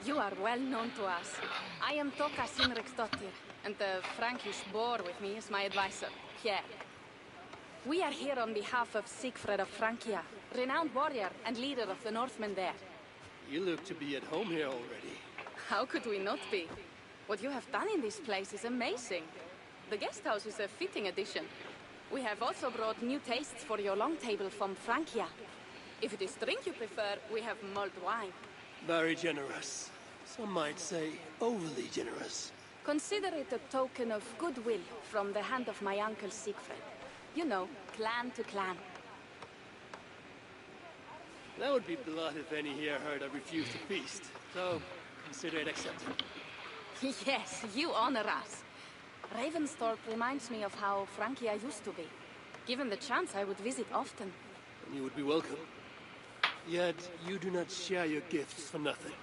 You are well known to us. I am Toka Sinriksdottir, and the Frankish boar with me is my advisor, Pierre. We are here on behalf of Siegfried of Francia, renowned warrior and leader of the Northmen there. You look to be at home here already. How could we not be? What you have done in this place is amazing. The guest house is a fitting addition. We have also brought new tastes for your long table from Francia. If it is drink you prefer, we have mulled wine. Very generous. Some might say overly generous. Consider it a token of goodwill from the hand of my uncle Siegfried. You know, clan to clan. That would be blood if any here heard I refused to feast. So, consider it accepted. Yes, you honor us. Ravensthorpe reminds me of how Francia used to be. Given the chance, I would visit often. And you would be welcome. Yet, you do not share your gifts for nothing.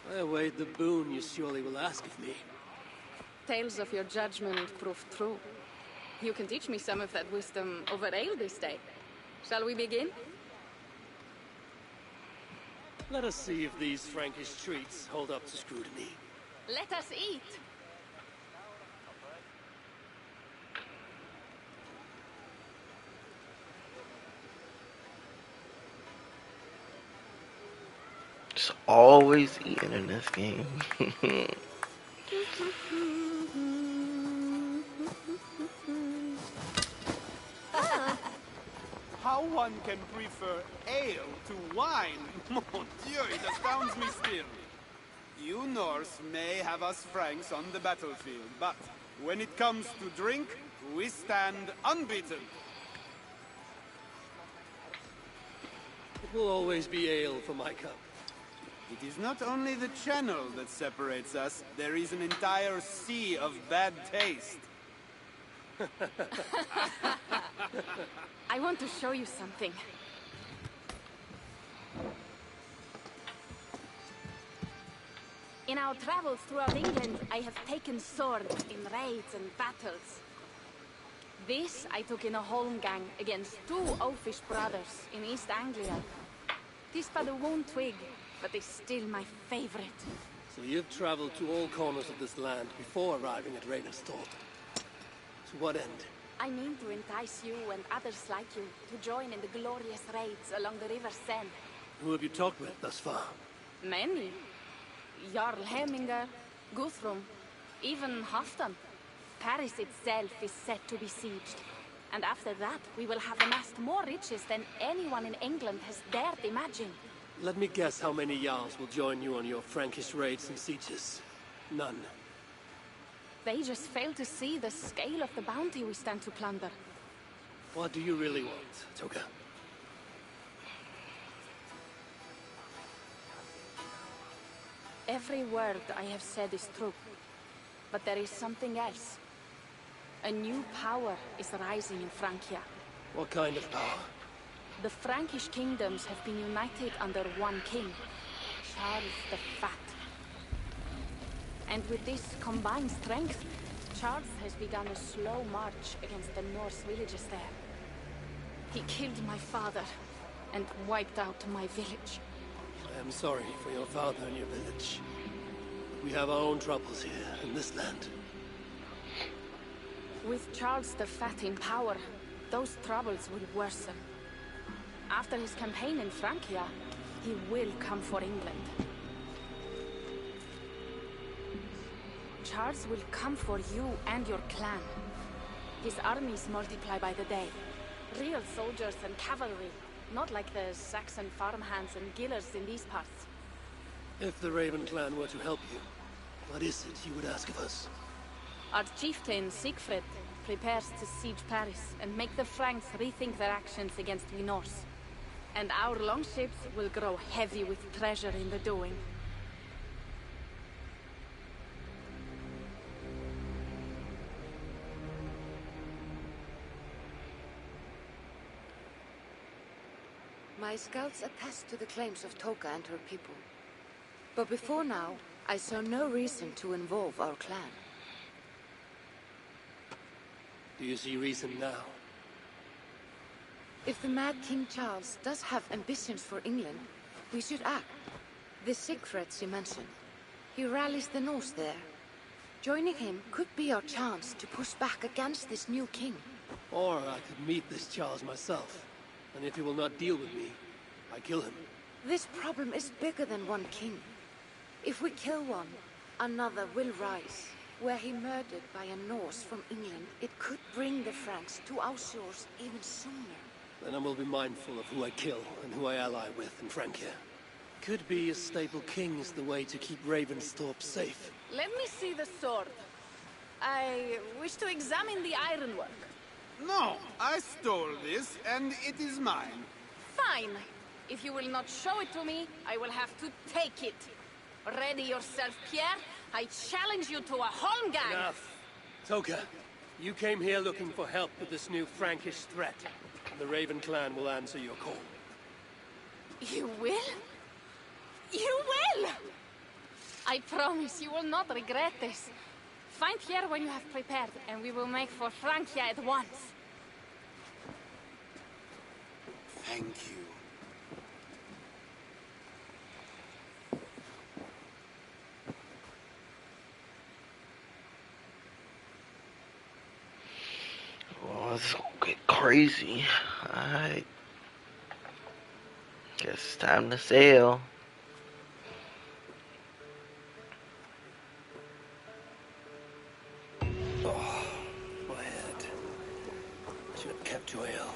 I await the boon you surely will ask of me. Tales of your judgment prove true. You can teach me some of that wisdom over ale this day. Shall we begin? Let us see if these Frankish treats hold up to scrutiny. Let us eat! Just always eating in this game. How one can prefer ale to wine? Mon Dieu, it astounds me still. You Norse may have us Franks on the battlefield, but when it comes to drink, we stand unbeaten. It will always be ale for my cup. It is not only the channel that separates us, there is an entire sea of bad taste. I want to show you something. In our travels throughout England, I have taken sword in raids and battles. This I took in a holmgang against two oafish brothers in East Anglia. Tis but a worn twig, but is still my favorite. So you've traveled to all corners of this land before arriving at Ravensthorpe. To what end? I mean to entice you and others like you to join in the glorious raids along the River Seine. Who have you talked with thus far? Many. Jarl Heminger, Guthrum, even Halfdan. Paris itself is set to be sieged. And after that, we will have amassed more riches than anyone in England has dared imagine. Let me guess how many Jarls will join you on your Frankish raids and sieges. None. They just fail to see the scale of the bounty we stand to plunder. What do you really want, Toka? Every word I have said is true. But there is something else. A new power is rising in Francia. What kind of power? The Frankish kingdoms have been united under one king, Charles the Fat. And with this combined strength, Charles has begun a slow march against the Norse villages there. He killed my father and wiped out my village. I am sorry for your father and your village. We have our own troubles here in this land. With Charles the Fat in power, those troubles will worsen. After his campaign in Francia, he will come for England. Charles will come for you and your clan. His armies multiply by the day. Real soldiers and cavalry, not like the Saxon farmhands and gillers in these parts. If the Raven clan were to help you, what is it you would ask of us? Our chieftain, Siegfried, prepares to siege Paris and make the Franks rethink their actions against the Norse. And our longships will grow heavy with treasure in the doing. My scouts attest to the claims of Toka and her people. But before now, I saw no reason to involve our clan. Do you see reason now? If the mad King Charles does have ambitions for England, we should act. The Siegfrieds you mentioned, He rallies the Norse there. Joining him could be our chance to push back against this new king. Or I could meet this Charles myself. And if he will not deal with me, I kill him. This problem is bigger than one king. If we kill one, another will rise. Were he murdered by a Norse from England, it could bring the Franks to our shores even sooner. Then I will be mindful of who I kill and who I ally with in Francia. Could be a stable king is the way to keep Ravensthorpe safe. Let me see the sword. I wish to examine the ironwork. No, I stole this, and it is mine. Fine. If you will not show it to me, I will have to take it. Ready yourself, Pierre. I challenge you to a holmgang. Enough. Toka, you came here looking for help with this new Frankish threat. The Raven clan will answer your call. You will? You will! I promise you will not regret this. Find Pierre when you have prepared, and we will make for Francia at once. Thank you. Oh, it's gonna get crazy. Alright. Guess it's time to sail. Oh, my head. I should have kept you ill.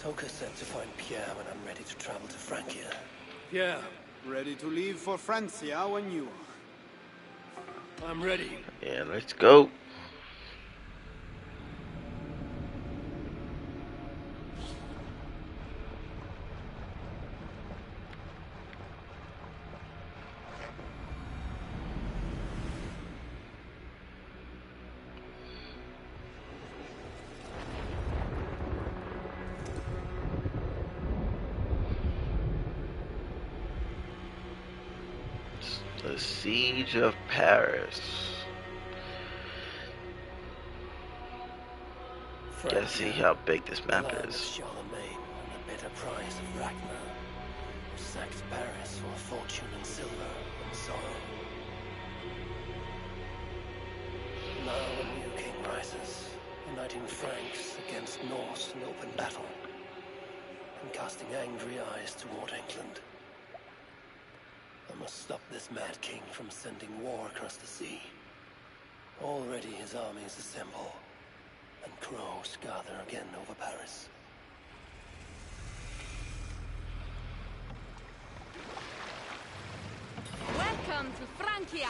Toka said to find Pierre when I'm ready to travel to Francia. Pierre, Ready to leave for Francia when you are. I'm ready. Yeah, let's go. The Siege of Paris. Gotta see how big this map Land of is. Charlemagne and the bitter price of Ragnar, who sacked Paris for fortune and silver and sorrow. Now a new king rises, uniting Franks against Norse in open battle, and casting angry eyes toward England. I must stop this mad king from sending war across the sea. Already his armies assemble, and crows gather again over Paris. Welcome to Francia!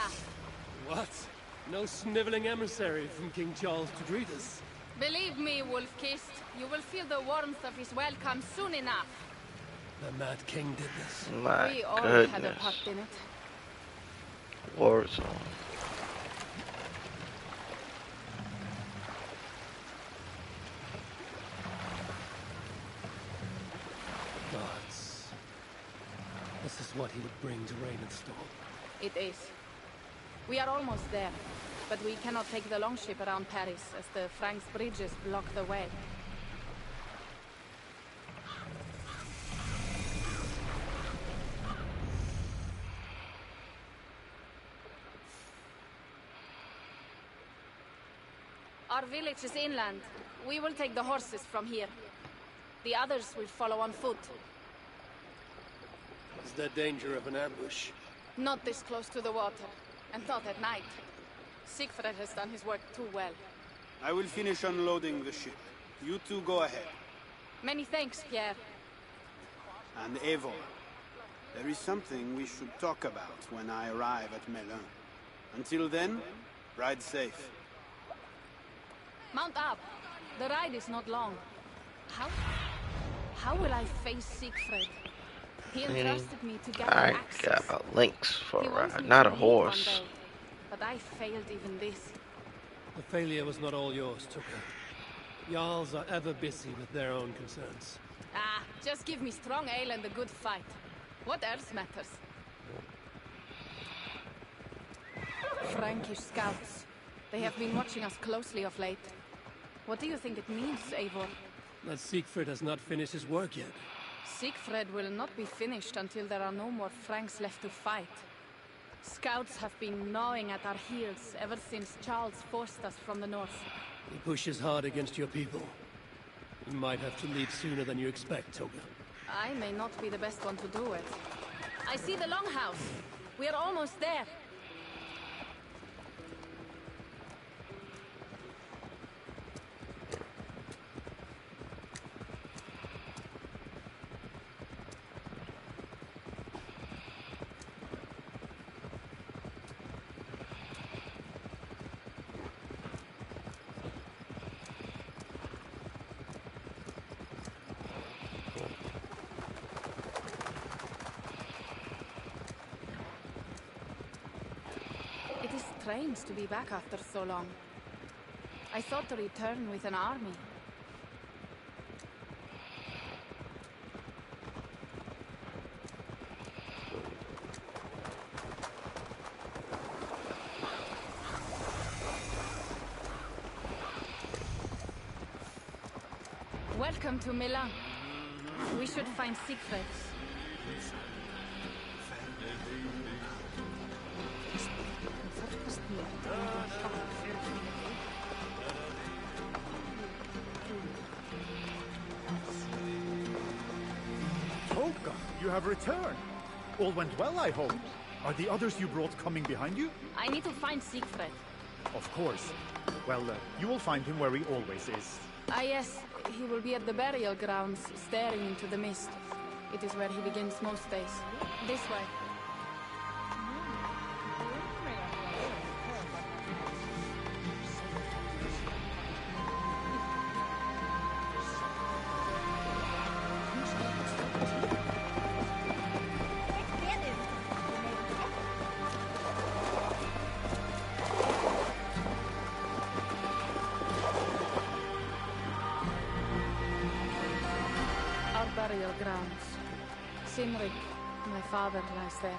What? No sniveling emissary from King Charles to greet us? Believe me, Wolf-Kissed, you will feel the warmth of his welcome soon enough. The Mad King did this. My We all had a goodness. part in it. Warzone. Gods. This is what he would bring to Ravensthorpe. It is. We are almost there, but we cannot take the longship around Paris as the Franks' bridges block the way. Our village is inland. We will take the horses from here. The others will follow on foot. Is there danger of an ambush? Not this close to the water, and not at night. Siegfried has done his work too well. I will finish unloading the ship. You two go ahead. Many thanks, Pierre. And Eivor, there is something we should talk about when I arrive at Melun. Until then, ride safe. Mount up. The ride is not long. How will I face Siegfried? He entrusted me to gather I axes. got links for He a wants ride, me not to a lead horse. one day, but I failed even this. The failure was not all yours, Tuka. Jarls are ever busy with their own concerns. Ah, just give me strong ale and a good fight. What else matters? Frankish scouts. They have been watching us closely of late. What do you think it means, Eivor? That Siegfried has not finished his work yet. Siegfried will not be finished until there are no more Franks left to fight. Scouts have been gnawing at our heels ever since Charles forced us from the north. He pushes hard against your people. You might have to leave sooner than you expect, Toga. I may not be the best one to do it. I see the longhouse. We are almost there. It is strange to be back after so long. I thought to return with an army. Welcome to Milan. We should find Siegfried. Toga, you have returned. All went well, I hope. Are the others you brought coming behind you? I need to find Siegfried. Of course. Well, you will find him where he always is. Ah yes, he will be at the burial grounds, staring into the mist. It is where he begins most days. This way. Burial grounds. Cynric, my father, lies there,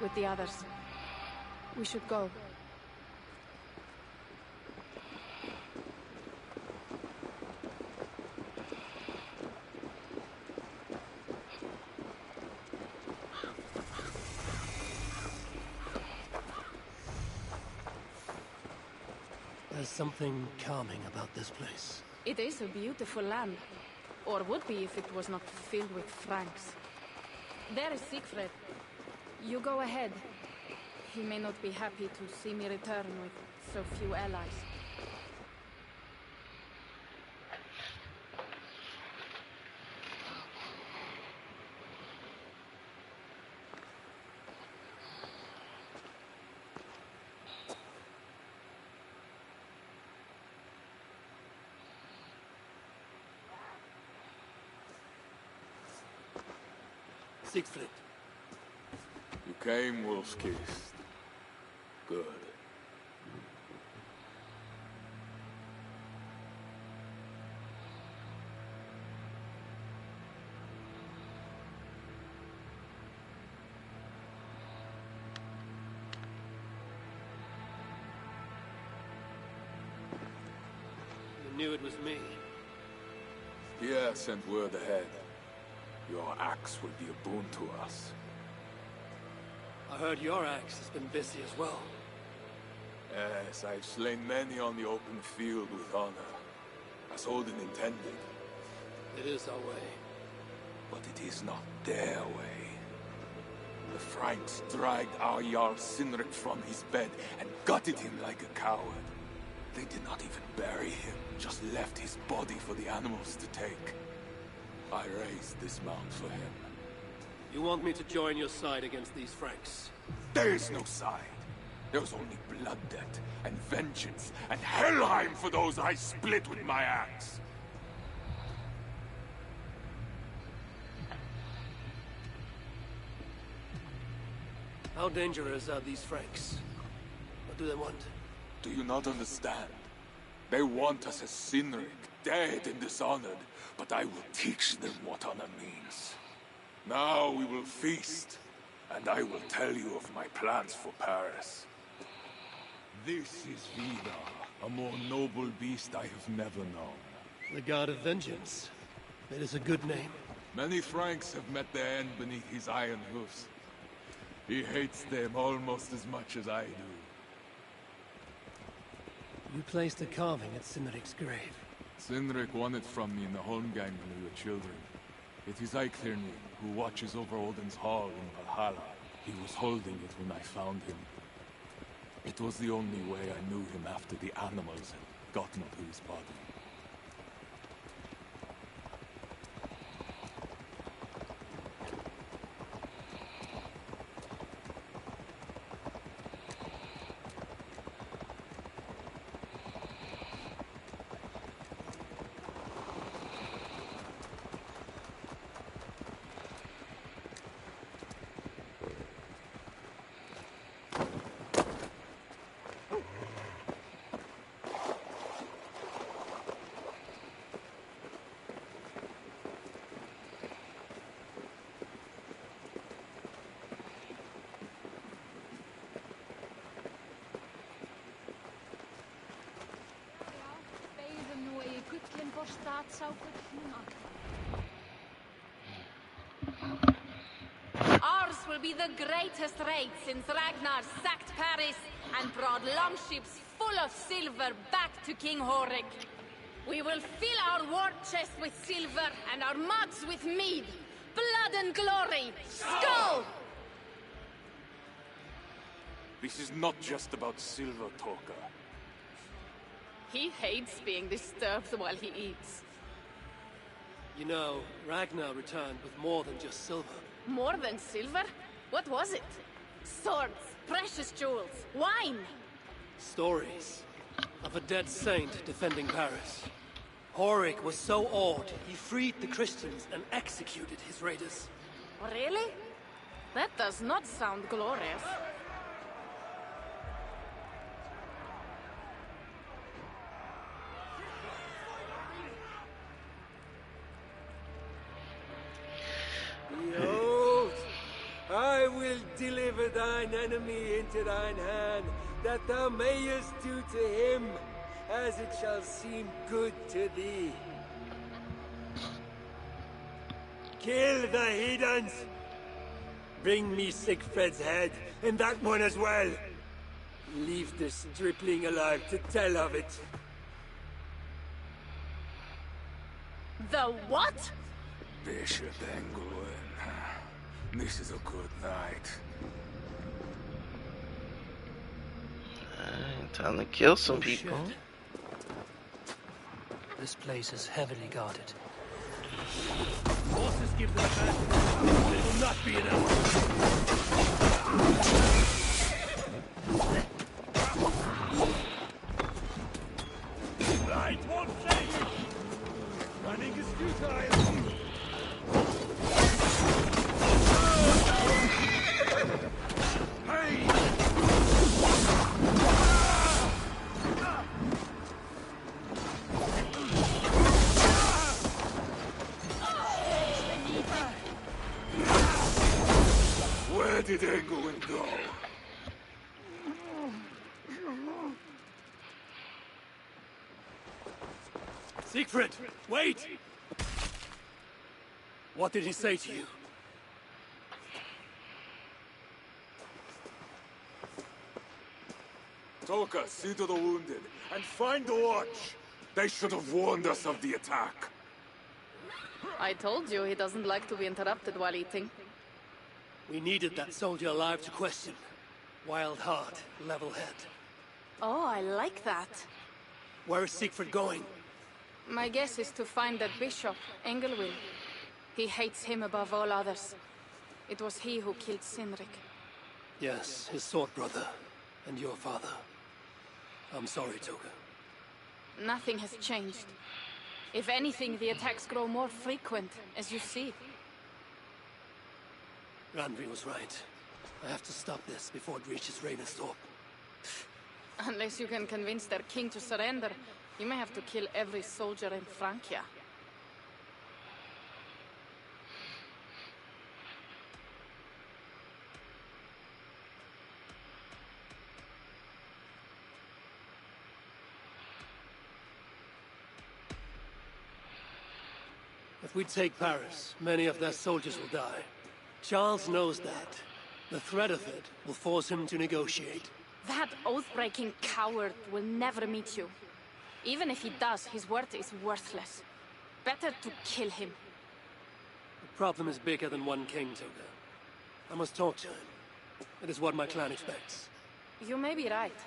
with the others. We should go. There's something calming about this place. It is a beautiful land. Or would be if it was not filled with Franks. There is Siegfried. You go ahead. He may not be happy to see me return with so few allies. Siegfried. You came, wolf-kissed. Good. You knew it was me. Pierre sent word ahead. Your axe will be a boon to us. I heard your axe has been busy as well. Yes, I've slain many on the open field with honor, as Odin intended. It is our way. But it is not their way. The Franks dragged our Jarl Cynric from his bed and gutted him like a coward. They did not even bury him, just left his body for the animals to take. I raised this mound for him. You want me to join your side against these Franks? There is no side. There was only blood debt, and vengeance, and Helheim for those I split with my axe. How dangerous are these Franks? What do they want? Do you not understand? They want us as Cynric, dead and dishonored, but I will teach them what honor means. Now we will feast, and I will tell you of my plans for Paris. This is Vidar, a more noble beast I have never known. The God of Vengeance. It is a good name. Many Franks have met their end beneath his iron hoofs. He hates them almost as much as I do. You placed a carving at Cynric's grave. Cynric won it from me in the Holmgang when we were children. It is Eichlirni who watches over Odin's hall in Valhalla. He was holding it when I found him. It was the only way I knew him after the animals had gotten to his body. Ours will be the greatest raid since Ragnar sacked Paris and brought longships full of silver back to King Horik. We will fill our war chest with silver and our mugs with mead. Blood and glory! Skull! This is not just about silver, Toka. He hates being disturbed while he eats. You know, Ragnar returned with more than just silver. More than silver? What was it? Swords, precious jewels, wine! Stories of a dead saint defending Paris. Horik was so awed, he freed the Christians and executed his raiders. Really? That does not sound glorious. Behold, I will deliver thine enemy into thine hand, that thou mayest do to him as it shall seem good to thee. Kill the heathens! Bring me Sigfred's head, and that one as well. Leave the stripling alive to tell of it. The what? Bishop Englewood. This is a good night. Time to kill some people. Shit. This place is heavily guarded. Horses give them back. It will not be enough. Right won't save you. Running is futile. Where did Englewood go? Siegfried, wait! What did he say to you? Toka, see to the wounded, and find the watch! They should have warned us of the attack. I told you he doesn't like to be interrupted while eating. We needed that soldier alive to question. Wild heart, level head. Oh, I like that. Where is Siegfried going? My guess is to find that bishop, Engelwill. He hates him above all others. It was he who killed Cynric. Yes, his sword brother. And your father. I'm sorry, Toka. Nothing has changed. If anything, the attacks grow more frequent, as you see. Randvi was right. I have to stop this before it reaches Ravensthorpe. Unless you can convince their king to surrender, you may have to kill every soldier in Francia. If we take Paris, many of their soldiers will die. Charles knows that. The threat of it will force him to negotiate. That oath-breaking coward will never meet you. Even if he does, his word is worthless. Better to kill him. The problem is bigger than one king, Toga. I must talk to him. It is what my clan expects. You may be right.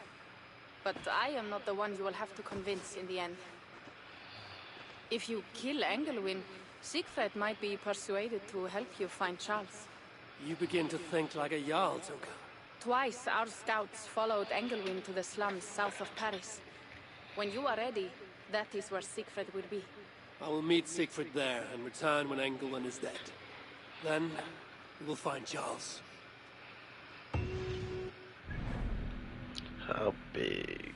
But I am not the one you will have to convince in the end. If you kill Engelwin, Siegfried might be persuaded to help you find Charles. You begin to think like a Jarl, Toga. Twice our scouts followed Engelwin to the slums south of Paris. When you are ready, that is where Siegfried will be. I will meet Siegfried there and return when Engelwin is dead. Then, we will find Charles. How big?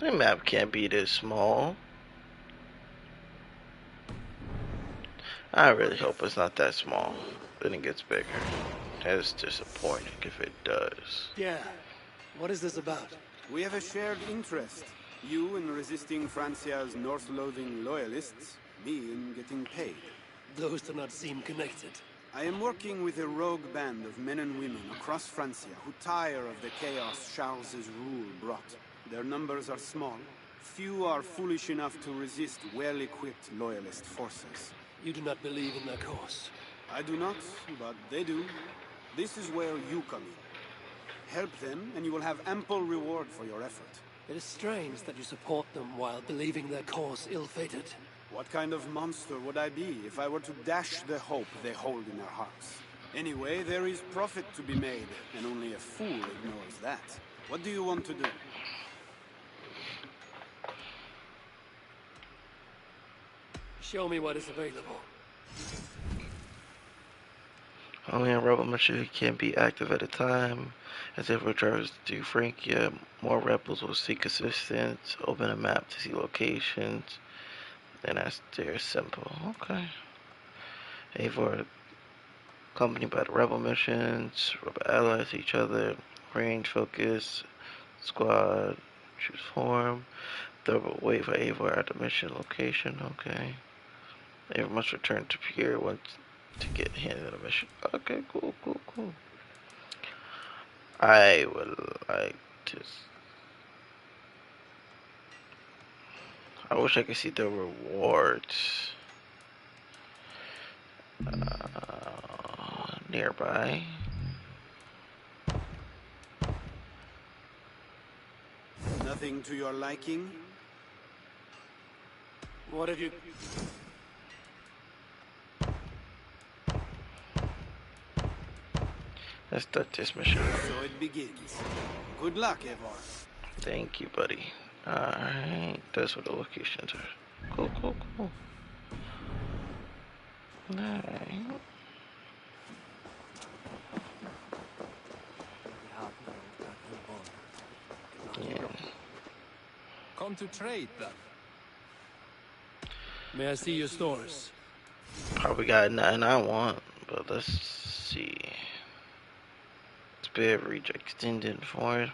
The map can't be this small. I really hope it's not that small. Then it gets bigger. That's disappointing if it does. Yeah. What is this about? We have a shared interest. You in resisting Francia's North-loathing loyalists, me in getting paid. Those do not seem connected. I am working with a rogue band of men and women across Francia who tire of the chaos Charles's rule brought. Their numbers are small. Few are foolish enough to resist well-equipped loyalist forces. You do not believe in their cause. I do not, but they do. This is where you come in. Help them, and you will have ample reward for your effort. It is strange that you support them while believing their cause ill-fated. What kind of monster would I be if I were to dash the hope they hold in their hearts? Anyway, there is profit to be made, and only a fool ignores that. What do you want to do? Show me what is available. Only a rebel mission can be active at a time. As it returns to Francia, more rebels will seek assistance. Open a map to see locations. Then that's their simple. Okay. Eivor accompanied by the rebel missions. Rebel allies each other. Range focus. Squad. Choose form. Double wait for Eivor at the mission location. Okay. Eivor must return to Pierre once to get handed a mission. Okay, cool. I would like to. I wish I could see the rewards nearby. Nothing to your liking? What have you... Let's start this mission. So it begins. Good luck, Eivor. Thank you, buddy. Alright, that's what the locations are. Cool. Alright. Yeah. Come to trade, then. May I see your stores? Probably got nothing I want, but let's see. Spare reach extended for.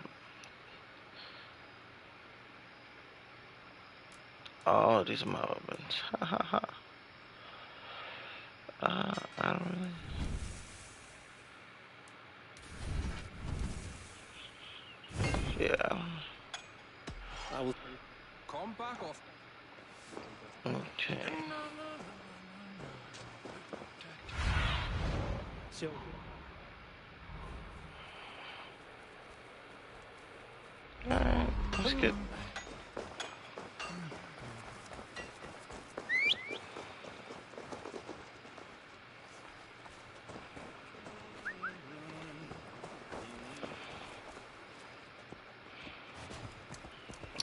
Oh, these are my weapons. I don't really. Yeah. I will... Come back off. Okay. So... Alright, let's get.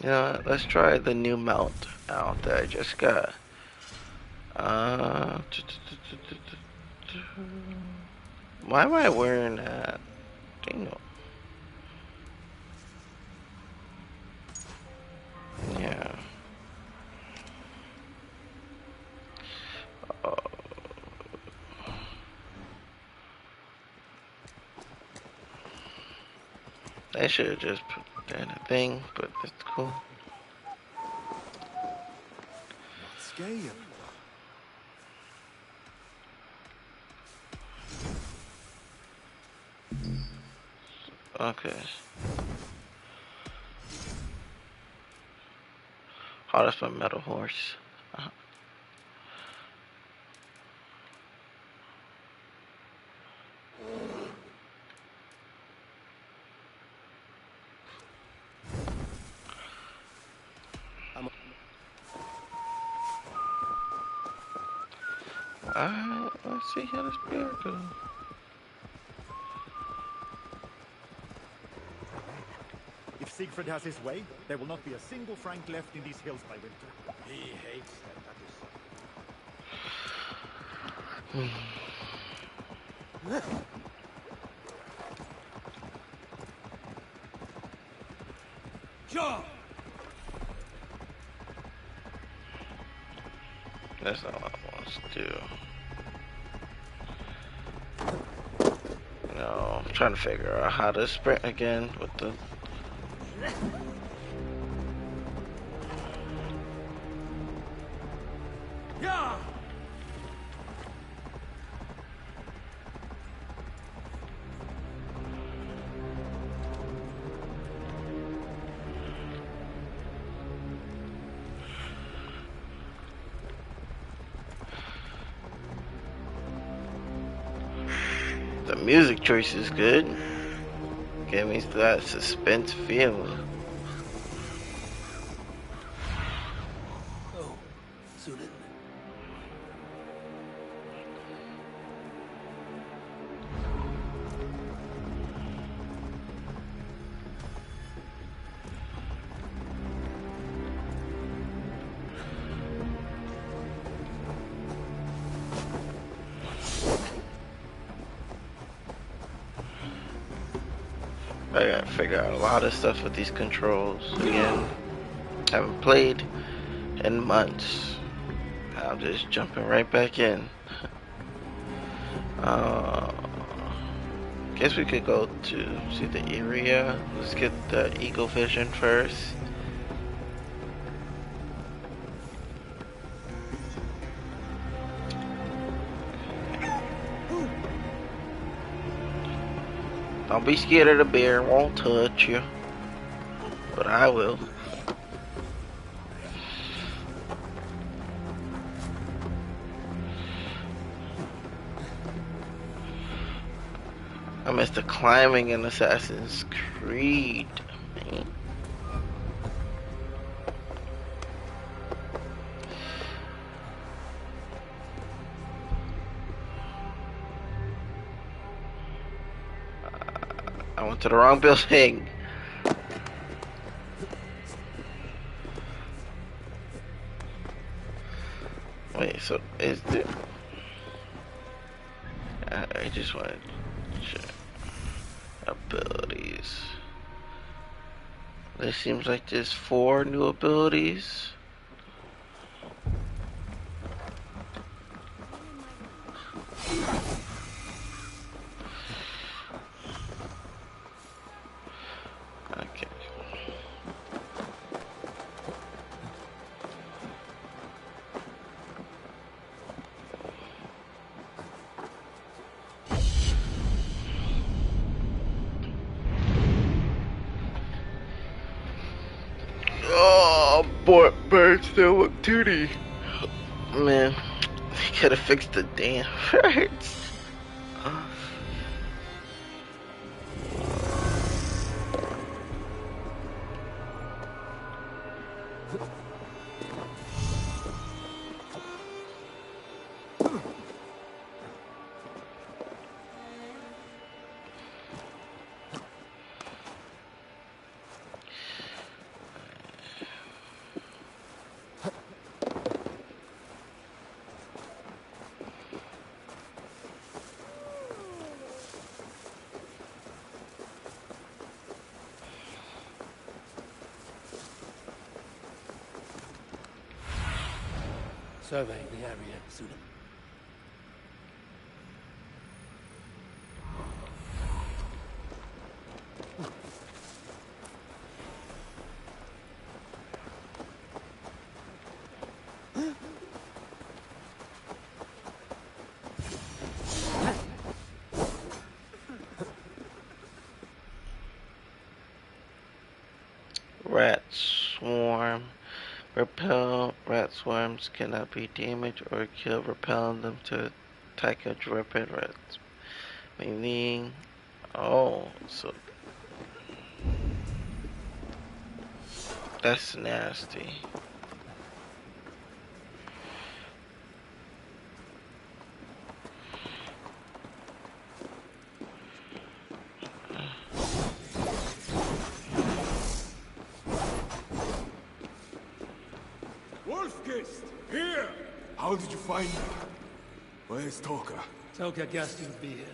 You know what, let's try the new mount out that I just got. Why am I wearing that? Dingo. Yeah. Oh. I should have just put that in a thing, but it's cool. scale. Okay. Oh, that's my metal horse. Alright, let's see how this bear goes. If Siegfried has his way, there will not be a single Frank left in these hills by winter. He hates them, that is. Sure. That's not what I want to do. No, I'm trying to figure out how to sprint again with the... Yeah. The music choice is good. Give me that suspense feel. Oh, Sunan. I gotta figure out a lot of stuff with these controls. Again, haven't played in months. I'm just jumping right back in. Guess we could go to see the area. Let's get the Eagle Vision first. Don't be scared of the bear, won't touch you. But I will. I miss the climbing in Assassin's Creed. Man. I went to the wrong building. Wait, so is the... I just want to check abilities. It seems like there's 4 new abilities. Okay. Oh, boy, birds still look tooty. Man, they could have fixed the damn birds. Surveying the area, Sunan. Repel rat swarms cannot be damaged or killed, repelling them to attack a dripping rats. Meaning, oh, so that's nasty. Wolfkist! Here! How did you find me? Where's Toka? Toka guessed you'd be here.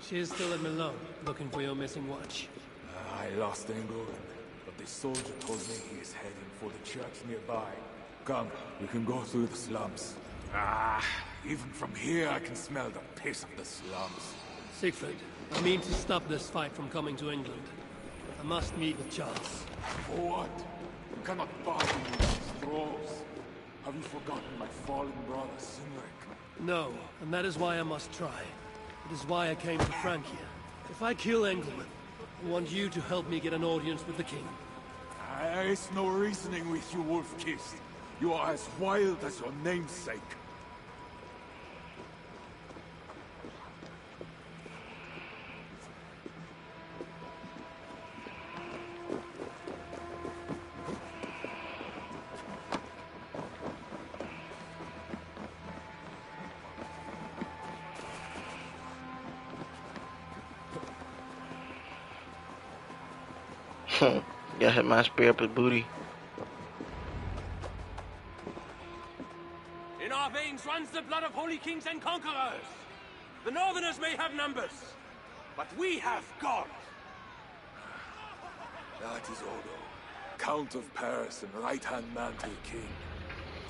She is still in Milan, looking for your missing watch. I lost Engel, but the soldier told me he is heading for the church nearby. Come, we can go through the slums. Even from here I can smell the piss of the slums. Siegfried, I mean to stop this fight from coming to England. I must meet with Charles. For what? You cannot bargain with these thralls. Have you forgotten my fallen brother, Sinric? No, and that is why I must try. It is why I came to Francia. If I kill Engelman, I want you to help me get an audience with the king. There is no reasoning with you, Wolfkist. You are as wild as your namesake. Yeah, hit my spear up his booty. In our veins runs the blood of holy kings and conquerors. The Northerners may have numbers, but we have God. That is Odo, Count of Paris and right-hand man to the king.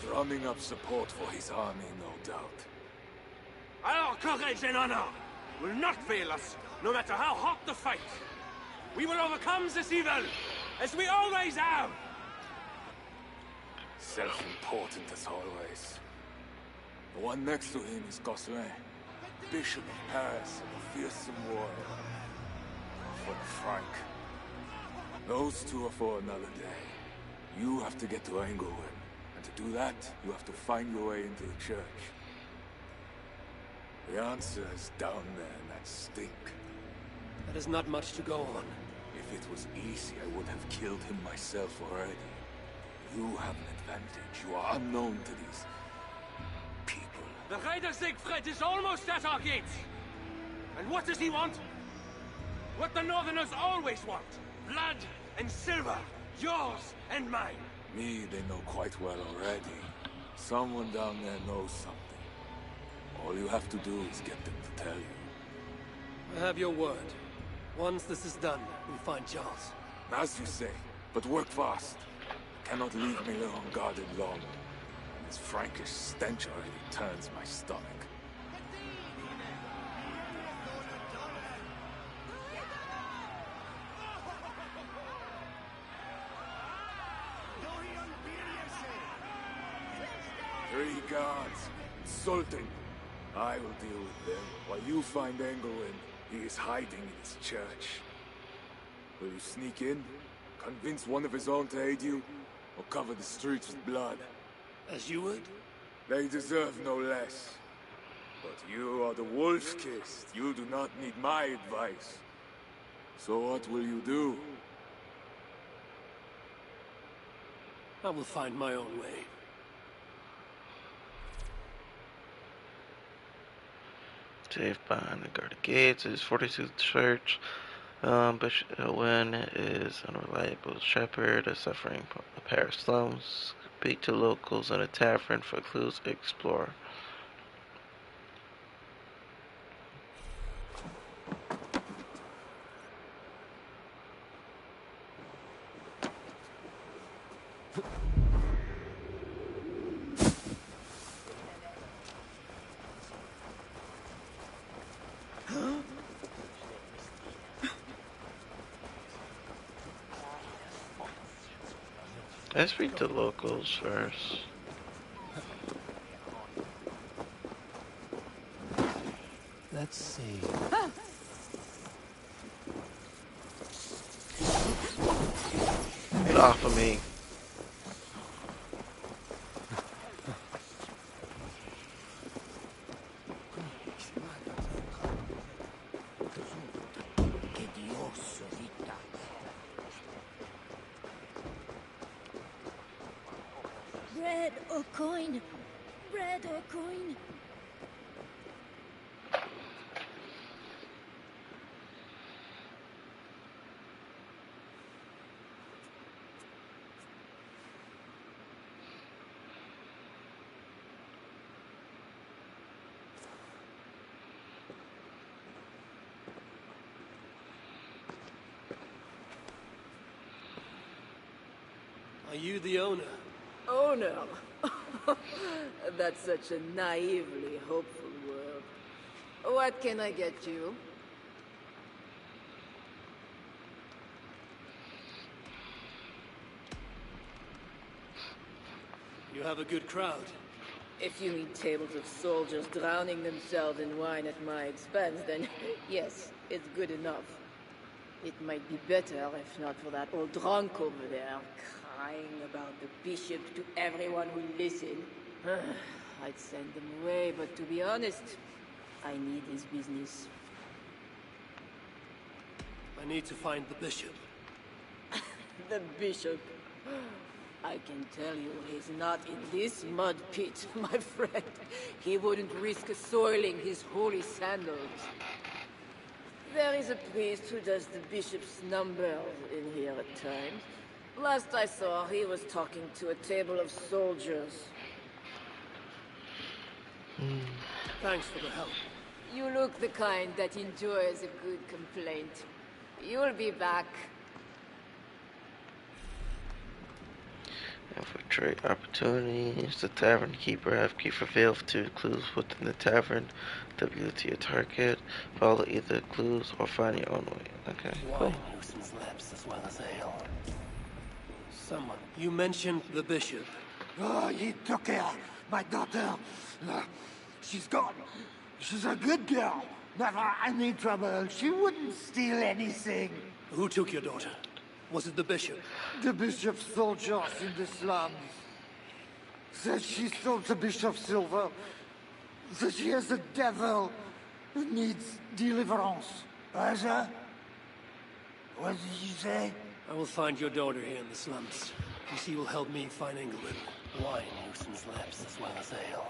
Drumming up support for his army, no doubt. Our courage and honor will not fail us, no matter how hot the fight. We will overcome this evil, as we always have. Self-important as always. The one next to him is Gosselin, Bishop of Paris and a fearsome warrior. For the Frank. Those two are for another day. You have to get to Engelwin, and to do that, you have to find your way into the church. The answer is down there in that stink. That is not much to go on. If it was easy, I would have killed him myself already. You have an advantage. You are unknown to these people. The Raider Siegfried is almost at our gates. And what does he want? What the Northerners always want. Blood and silver. Yours and mine. Me, they know quite well already. Someone down there knows something. All you have to do is get them to tell you. I have your word. Once this is done, we'll find Charles. As you say, but work fast. Cannot leave me unguarded long. This Frankish stench already turns my stomach. Three guards, insulting. I will deal with them, while you find Engelwin. He is hiding in his church. Will you sneak in, convince one of his own to aid you, or cover the streets with blood? As you would? They deserve no less. But you are the Wolfkist. You do not need my advice. So what will you do? I will find my own way. Safe behind the guarded gates is 42th Church. Bishop Owen is unreliable shepherd, a suffering Paris slums. Speak to locals in a tavern for clues. Explore. Let's speak to locals first. Let's see. Get off of me. Bread or coin? Bread or coin? Are you the owner? Owner? That's such a naively hopeful word. What can I get you? You have a good crowd. If you need tables of soldiers drowning themselves in wine at my expense, then yes, it's good enough. It might be better if not for that old drunk over there, crying about the bishop to everyone who listened. I'd send them away, but to be honest, I need his business. I need to find the bishop. The bishop? I can tell you he's not in this mud pit, my friend. He wouldn't risk soiling his holy sandals. There is a priest who does the bishop's numbers in here at times. Last I saw, he was talking to a table of soldiers. Thanks for the help. You look the kind that enjoys a good complaint. You'll be back. Infiltrate opportunities. The tavern keeper have keep reveal 2 clues within the tavern. W to your target. Follow either clues or find your own way. Okay, cool. Wine loosens lips as well as ale. Someone. You mentioned the bishop. Oh, he took her, my daughter. She's gone. She's a good girl. Never any trouble. She wouldn't steal anything. Who took your daughter? Was it the bishop? The bishop's soldiers in the slums. Said she stole the bishop's silver. Said she has a devil who needs deliverance. Raja? What did you say? I will find your daughter here in the slums. He will help me find England. Wine loosens lips as well as ale.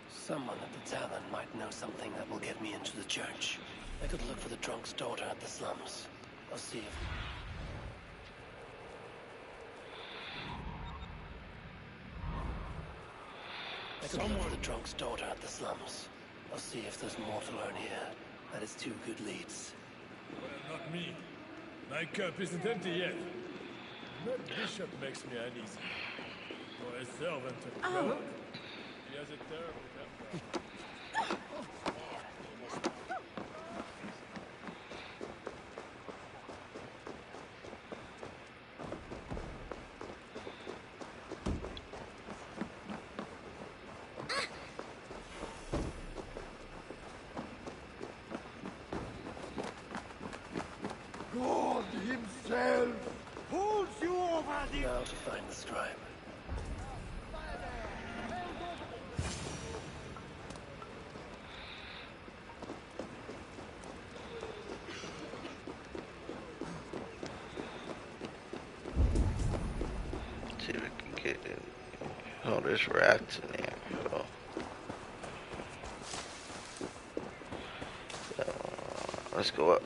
Someone at the tavern might know something that will get me into the church. I could look for the drunk's daughter at the slums. I'll see if... I could look for the drunk's daughter at the slums. I'll see if there's more to learn here. That is 2 good leads. Well, not me. My cup isn't empty yet. That bishop makes me uneasy. For a servant of God, he has a terrible temper. God himself holds you over the... Now to find the scribe. See if we can get in. Oh, there's rats in there. Oh. Let's go up.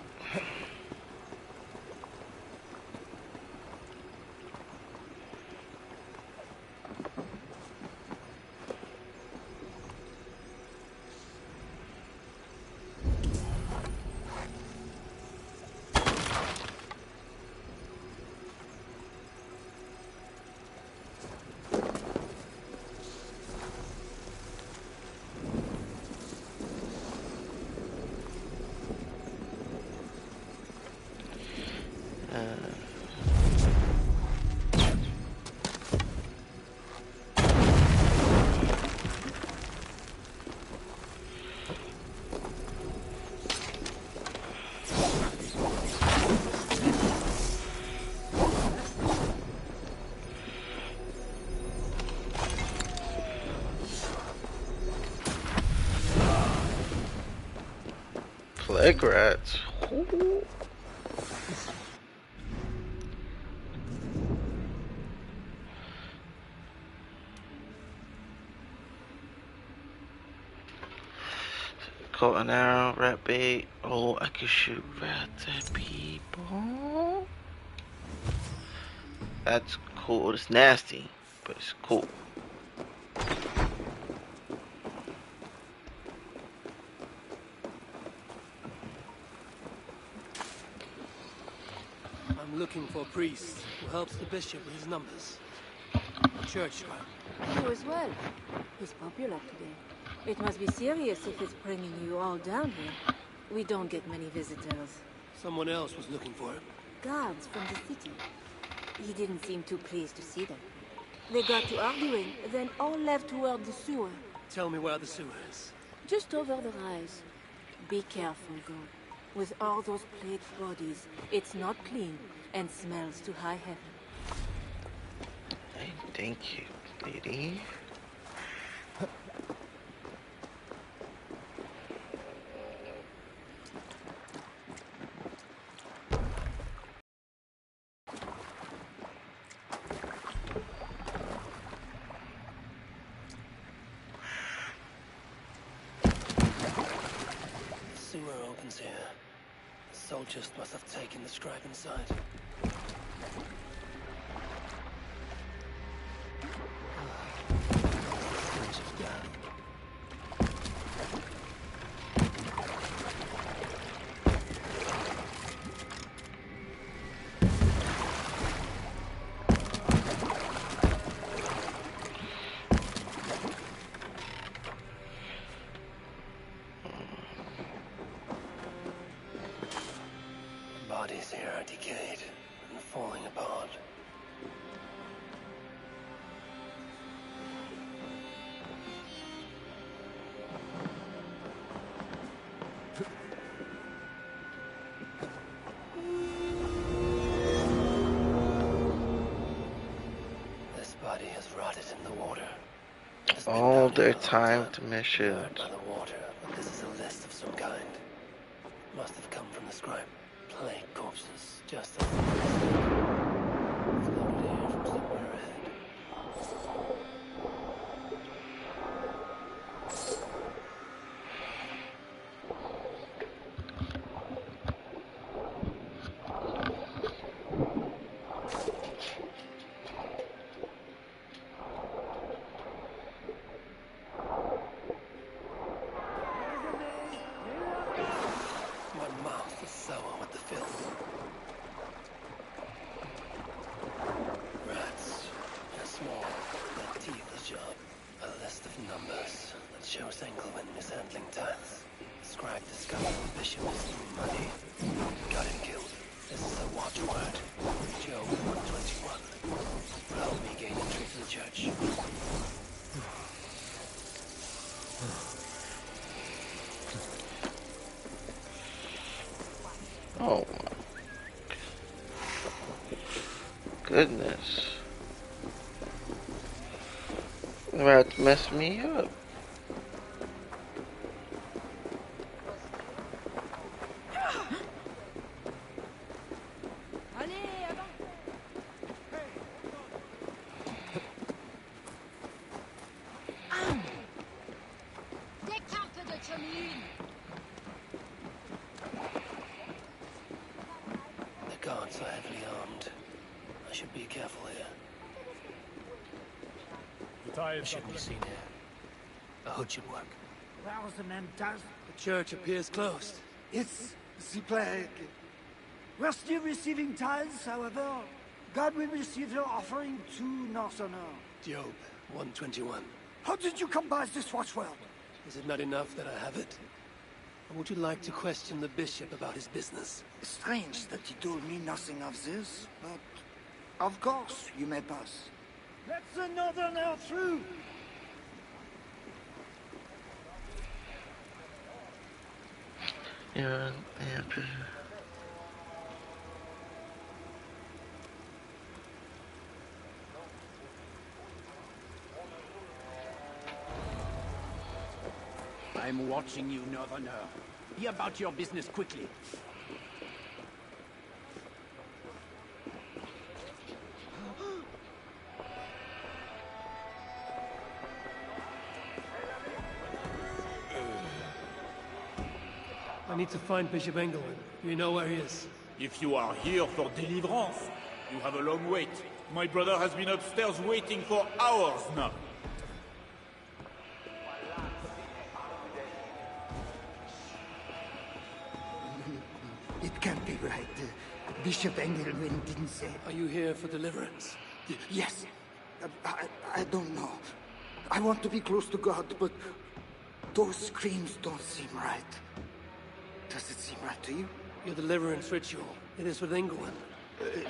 Plague rats. Ooh. caught an arrow, rat bait. Oh, I can shoot rats at people. That's cool. It's nasty, but it's cool. I'm looking for a priest who helps the bishop with his numbers. A church scribe. You as well. He's popular today. It must be serious if it's bringing you all down here. We don't get many visitors. Someone else was looking for him. Guards from the city. He didn't seem too pleased to see them. They got to arguing, then all left toward the sewer. Tell me where the sewer is. Just over the rise. Be careful, though. With all those plagued bodies, it's not clean and smells to high heaven. Hey, thank you, lady. Sewer opens here. The soldiers must have taken the scribe inside. Stench of death. Bodies here are decayed and falling apart. This body has rotted in the water. It's been All down their here a long timed Burned missions. by the water, but this is a list of some kind. Must have come from the scribe. Plague corpses, just as the priest said. Floated here from somewhere ahead. My mouth is sour with the filth. Rats. They're small. Their teeth are sharp. A list of numbers that shows Engelwin mishandling tithes. Scribe discovered the bishop is stealing money. Got him killed. This is a watchword. Job 121. Help me gain entry to the church. Oh my goodness. They're about to mess me up. The guards are heavily armed. I should be careful here. The tie is Shouldn't be seen here. A hood should work. That was the man does. The church appears closed. It's the plague. We're still receiving tithes, however. God will receive your offering to Northerner. Job 121. How did you come by this watchword? Is it not enough that I have it? Or would you like to question the bishop about his business? Strange that he told me nothing of this, but of course you may pass. Let the Northerner through! Yeah, yeah. I'm watching you, Northerner. Be about your business quickly. I need to find Bishop Engelman. Do you know where he is? If you are here for deliverance, you have a long wait. My brother has been upstairs waiting for hours now. It can't be right. Bishop Engelman didn't say... Are you here for deliverance? Yes. I don't know. I want to be close to God, but those screams don't seem right. Does it seem right to you? Your deliverance ritual. It is with Engelman.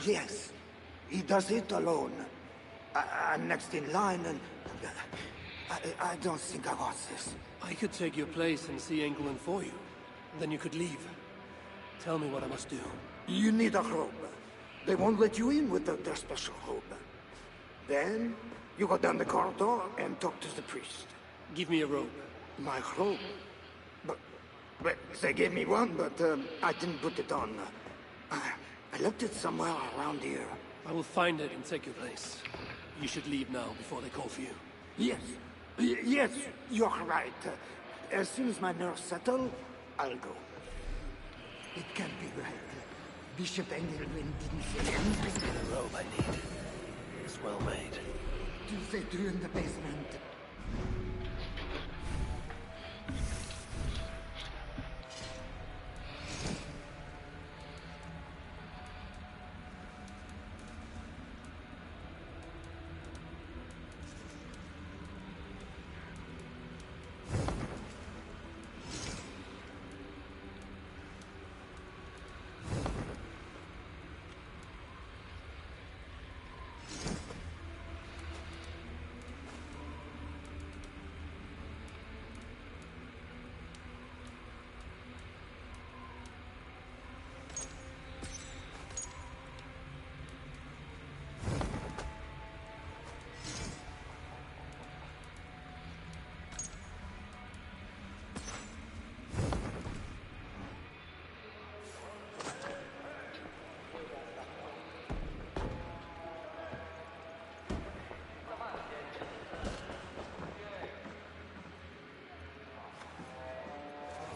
Yes. He does it alone. I'm next in line, and... I don't think I want this. I could take your place and see Engelman for you. Then you could leave. Tell me what I must do. You need a robe. They won't let you in without their special robe. Then, you go down the corridor and talk to the priest. Give me a robe. My robe? But they gave me one, but I didn't put it on. I left it somewhere around here. I will find it and take your place. You should leave now before they call for you. Yes. Yes, you're right. As soon as my nerves settle, I'll go. It can't be right. Bishop Engelman didn't say anything. The robe I need is well made. Do they do in the basement?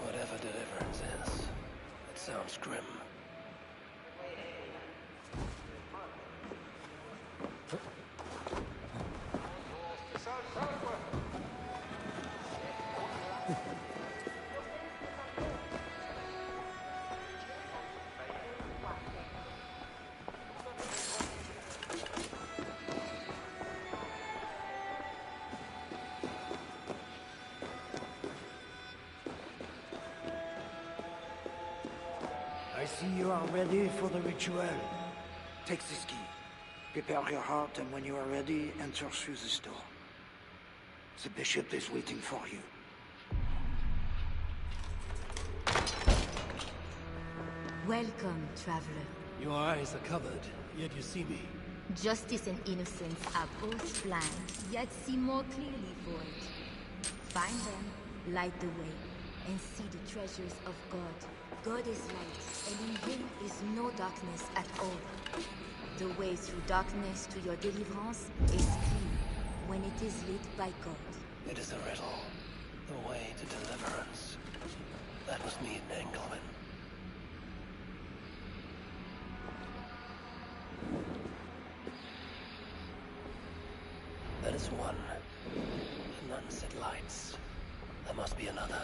Whatever deliverance is, it sounds grim. I see you are ready for the ritual. Take this key. Prepare your heart, and when you are ready, enter through this door. The bishop is waiting for you. Welcome, traveler. Your eyes are covered, yet you see me. Justice and innocence are both blind, yet see more clearly for it. Find them, light the way, and see the treasures of God. God is light, and in him is no darkness at all. The way through darkness to your deliverance is clear when it is lit by God. It is a riddle. The way to deliverance. That was me in Engelman. That is one. None said lights. There must be another.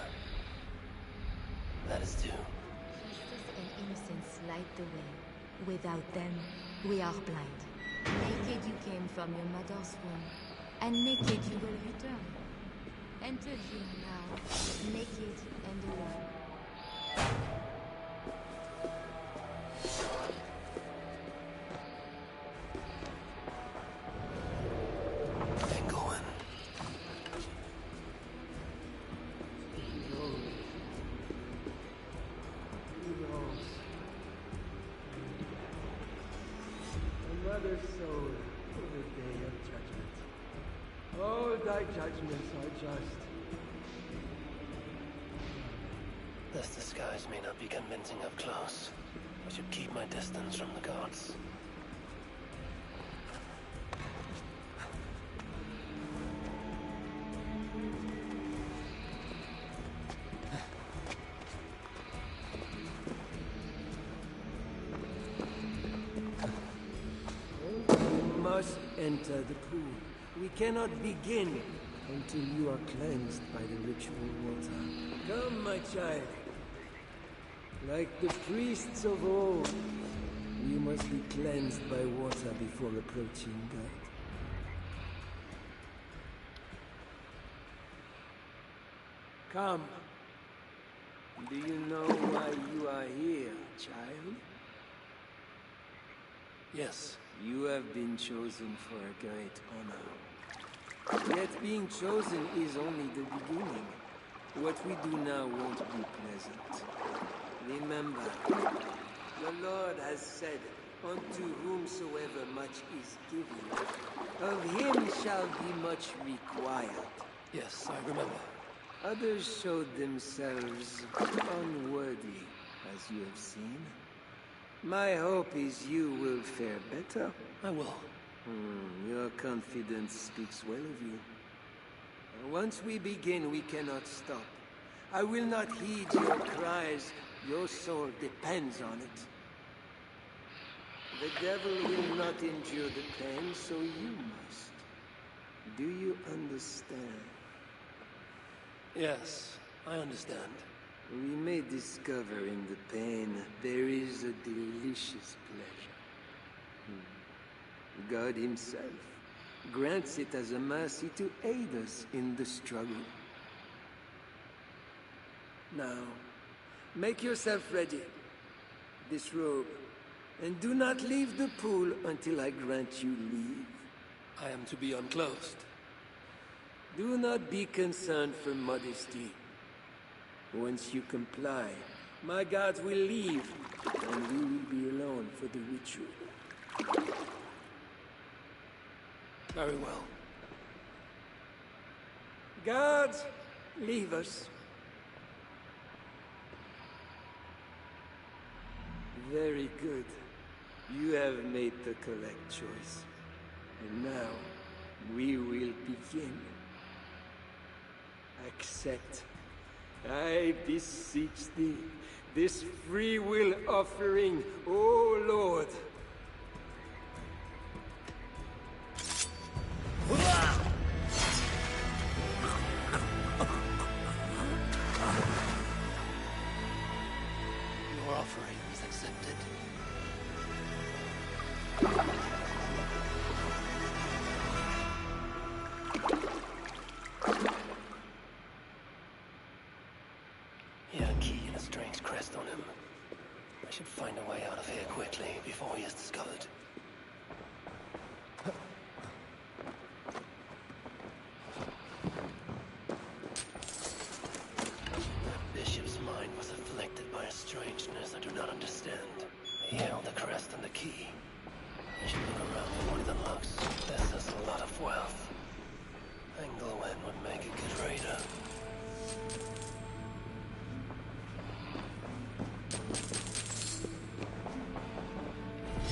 That is two. Justice and innocence light the way. Without them, we are blind. Naked you came from your mother's womb, and naked you will return. Enter here now, naked and alone. Engelman. Mother's soul in the day of judgment. All thy judgments are just. This disguise may not be convincing up close. I should keep my distance from the gods. enter the pool. We cannot begin until you are cleansed by the ritual water. Come, my child. Like the priests of old, you must be cleansed by water before approaching God. Come. Do you know why you are here, child? Yes. You have been chosen for a great honor. Yet being chosen is only the beginning. What we do now won't be pleasant. Remember, the Lord has said, unto whomsoever much is given, of him shall be much required. Yes, I remember. Others showed themselves unworthy, as you have seen. My hope is you will fare better. I will. Your confidence speaks well of you. Once we begin, we cannot stop. I will not heed your cries. Your soul depends on it. The devil will not endure the pain, so you must. Do you understand? Yes, I understand. We may discover in the pain there is a delicious pleasure. God himself grants it as a mercy to aid us in the struggle. Now, make yourself ready. Disrobe, and do not leave the pool until I grant you leave. I am to be unclothed. Do not be concerned for modesty. Once you comply, my guards will leave, and we will be alone for the ritual. Very well. Guards, leave us. Very good. You have made the correct choice. And now, we will begin. Accept, I beseech thee, this free will offering, O Lord. Your offering is accepted. He had a key and a strange crest on him. I should find a way out of here quickly before he is discovered. The bishop's mind was afflicted by a strangeness I do not understand. He held the crest and the key. I should look around for one of the locks. This is a lot of wealth. Englewen would make a good raider.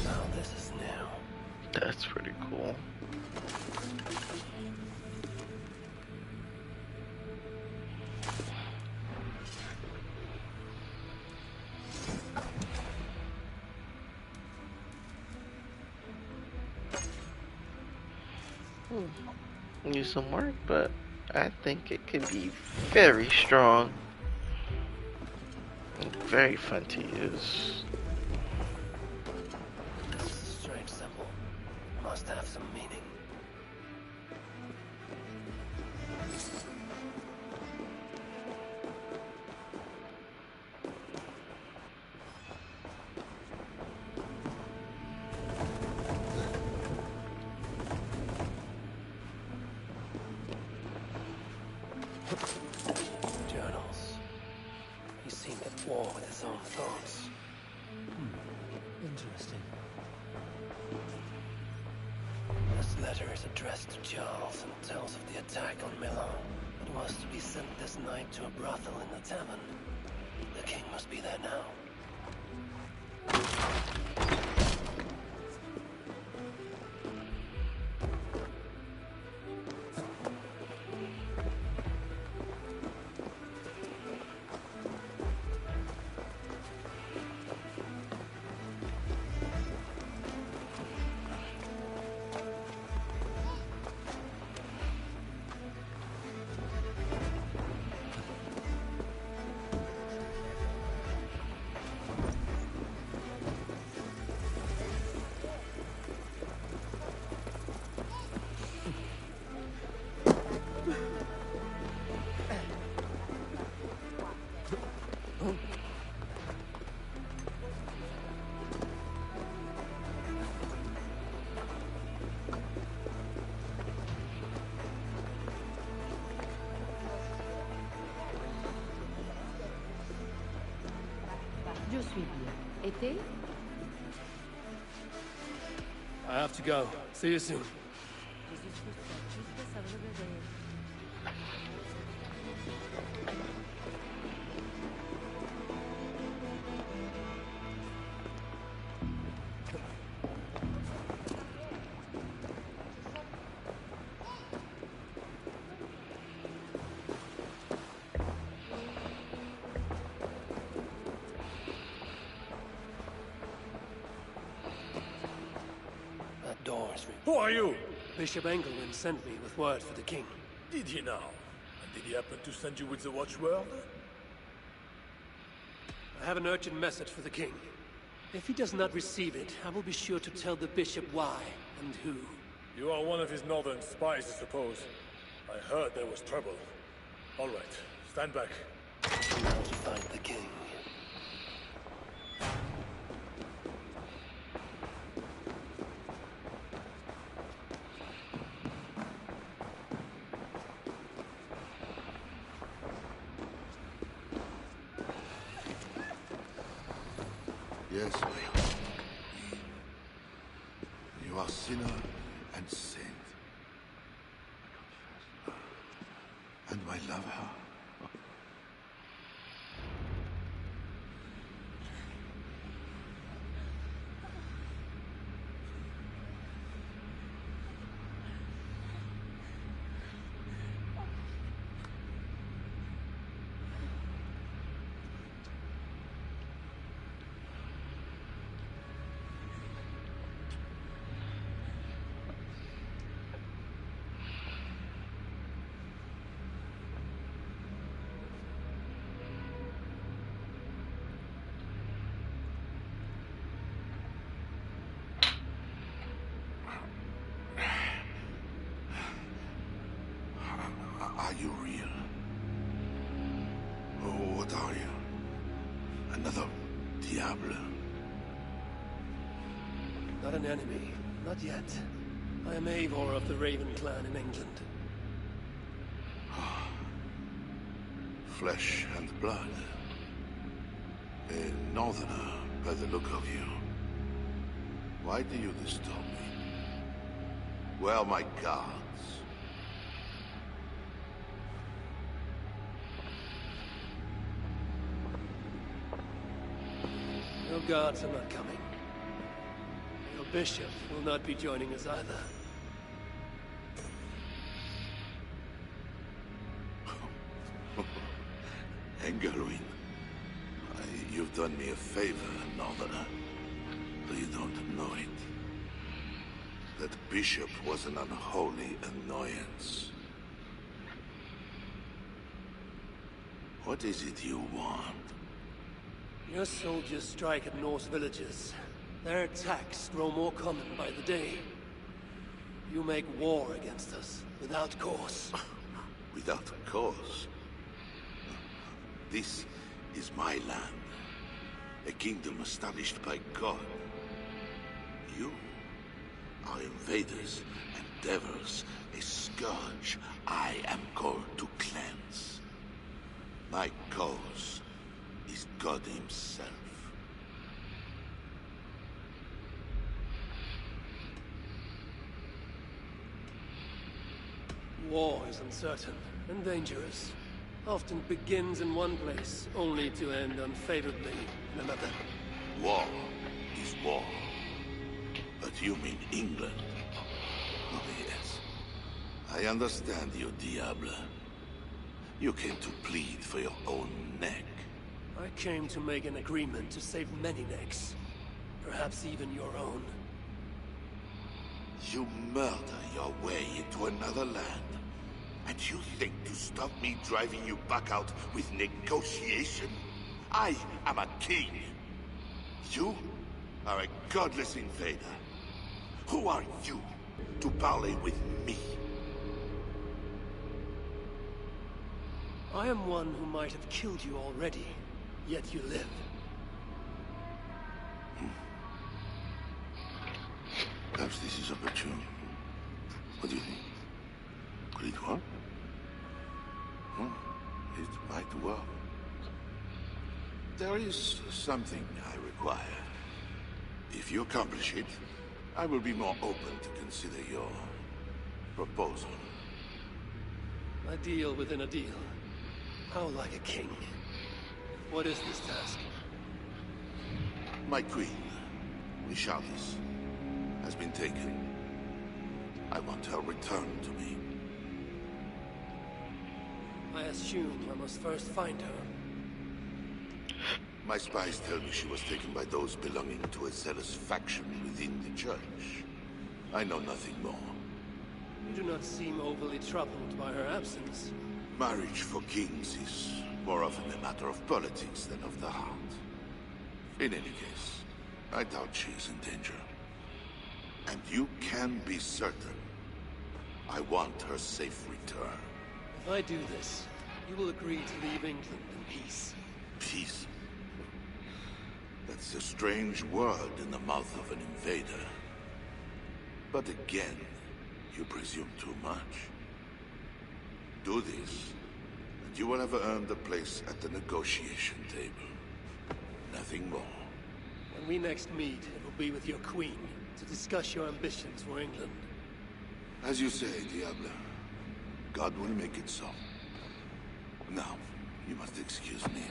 Now this is new. That's pretty cool. Need some work, but I think it could be very strong and very fun to use. This is a strange symbol. Must have some meaning. Journals. He seemed at war with his own thoughts. Interesting. This letter is addressed to Charles and tells of the attack on Milan. It was to be sent this night to a brothel in the tavern. The king must be there now. Je suis bien. Et t'es? I have to go. See you soon. That door is Who are you? Bishop Engelman sent me with word for the king. Did he now? And did he happen to send you with the watchword? I have an urgent message for the king. If he does not receive it, I will be sure to tell the bishop why and who. You are one of his northern spies, I suppose. I heard there was trouble. All right, stand back. Now to find the king. Yes, my lord. You are sinner and saint. And my lover. Are you real? Oh, what are you? Another Diable? Not an enemy. Not yet. I am Eivor of the Raven clan in England. Flesh and blood. A northerner, by the look of you. Why do you disturb me? Where are my guards? Your guards are not coming. Your bishop will not be joining us either. Engelwin, you've done me a favor, northerner. Though you don't know it. That bishop was an unholy annoyance. What is it you want? Your soldiers strike at Norse villages. Their attacks grow more common by the day. You make war against us, without cause. Without cause? This is my land. A kingdom established by God. You are invaders and devils, a scourge I am called to cleanse. My cause is God himself. War is uncertain and dangerous. Often begins in one place, only to end unfavorably in another. War is war. But you mean England? Oh, yes. I understand you, Diable. You came to plead for your own neck. I came to make an agreement to save many necks. Perhaps even your own. You murder your way into another land. And you think to stop me driving you back out with negotiation? I am a king. You are a godless invader. Who are you to parley with me? I am one who might have killed you already, yet you live. Perhaps this is opportune. What do you think? Could it work? It might work. There is something I require. If you accomplish it, I will be more open to consider your proposal. A deal within a deal. How like a king. What is this task? My queen, Vahalla, has been taken. I want her returned to me. I assume I must first find her. My spies tell me she was taken by those belonging to a zealous faction within the church. I know nothing more. You do not seem overly troubled by her absence. Marriage for kings is more often a matter of politics than of the heart. In any case, I doubt she is in danger. And you can be certain. I want her safe return. If I do this, you will agree to leave England in peace. Peace? That's a strange word in the mouth of an invader. But again, you presume too much. Do this, and you will have earned a place at the negotiation table. Nothing more. When we next meet, it will be with your queen, to discuss your ambitions for England. As you say, Diablo. God will make it so. Now, you must excuse me.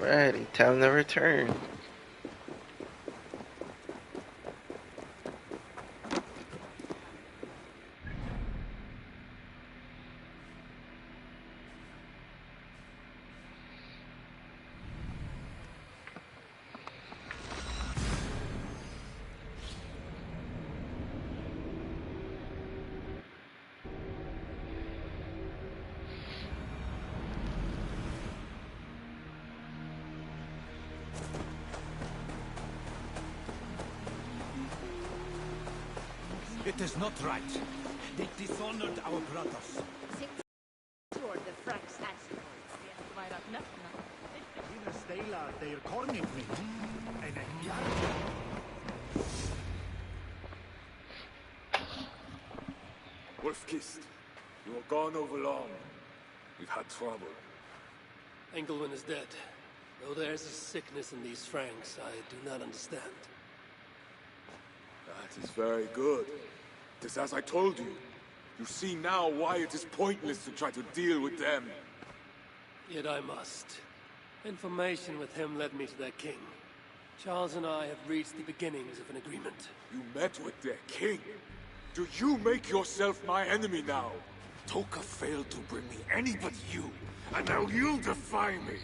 Alrighty, time to return. It is not right. They dishonored our brothers. The Franks answer. In a stela, they are calling me. And Wolf-Kissed, you are gone over long. We've had trouble. Engelwin is dead. Though there's a sickness in these Franks I do not understand. That is very good. It is as I told you. You see now why it is pointless to try to deal with them. Yet I must. Information with him led me to their king. Charles and I have reached the beginnings of an agreement. You met with their king? Do you make yourself my enemy now? Toka failed to bring me any but you, and now you defy me!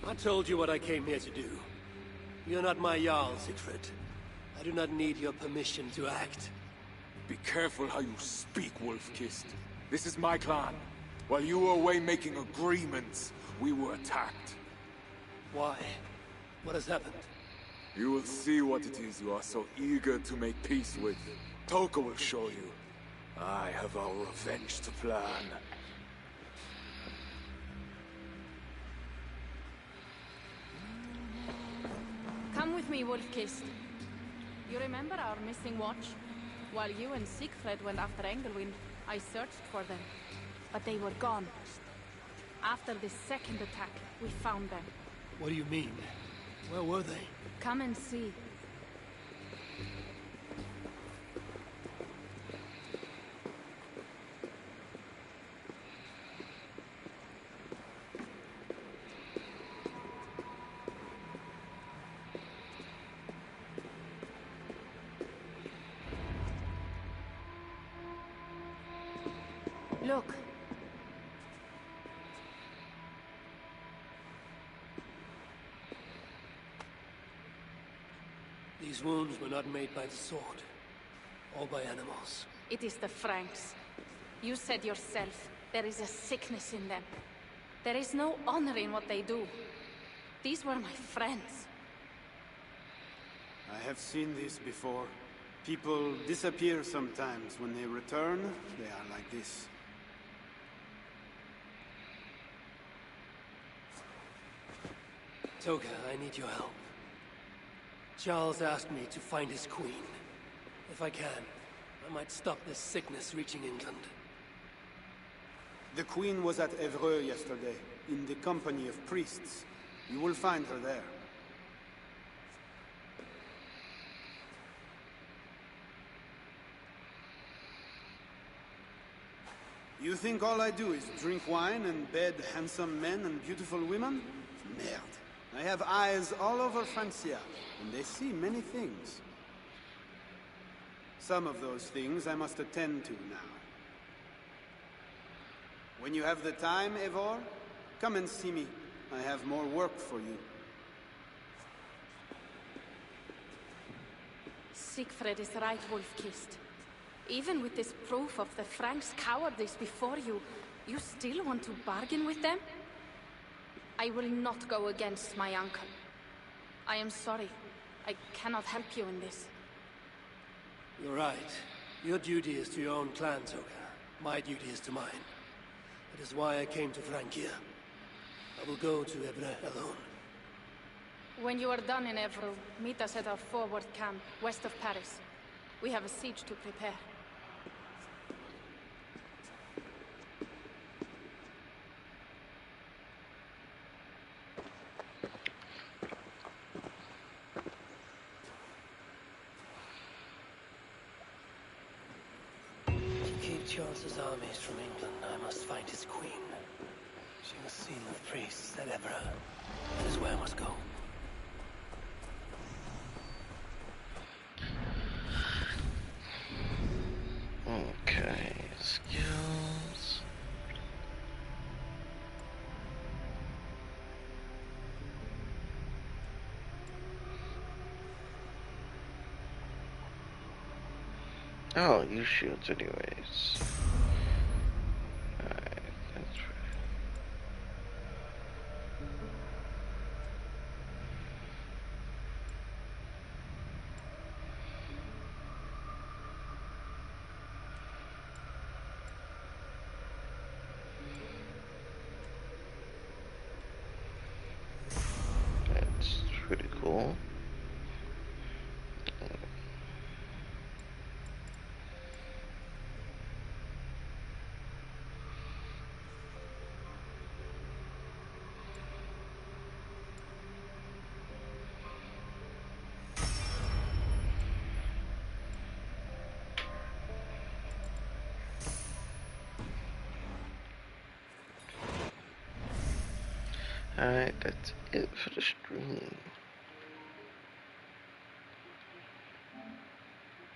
I told you what I came here to do. You're not my Jarl, Siegfried. I do not need your permission to act. Be careful how you speak, Wolf-Kissed. This is my clan. While you were away making agreements, we were attacked. Why? What has happened? You will see what it is you are so eager to make peace with. Toka will show you. I have our revenge to plan. Come with me, Wolf-Kissed. You remember our missing watch? While you and Siegfried went after Engelwin, I searched for them. But they were gone. After the second attack, we found them. What do you mean? Where were they? Come and see. Look. These wounds were not made by the sword, or by animals. It is the Franks. You said yourself, there is a sickness in them. There is no honor in what they do. These were my friends. I have seen this before. People disappear sometimes. When they return, they are like this. Toga, I need your help. Charles asked me to find his queen. If I can, I might stop this sickness reaching England. The queen was at Evreux yesterday, in the company of priests. You will find her there. You think all I do is drink wine and bed handsome men and beautiful women? Merde. I have eyes all over Francia, and they see many things. Some of those things I must attend to now. When you have the time, Eivor, come and see me. I have more work for you. Siegfried is right, Wolf-Kissed. Even with this proof of the Franks' cowardice before you, you still want to bargain with them? I will not go against my uncle. I am sorry. I cannot help you in this. You're right. Your duty is to your own clan, Toga. My duty is to mine. That is why I came to Francia. I will go to Evreux alone. When you are done in Evreux, meet us at our forward camp, west of Paris. We have a siege to prepare. To keep Charles's armies from England, I must find his queen. She was seen with priests at Evreux. That is where I must go. Okay, skills. Oh, use shields anyways. Alright, that's right. That's pretty cool. Alright, that's it for the stream.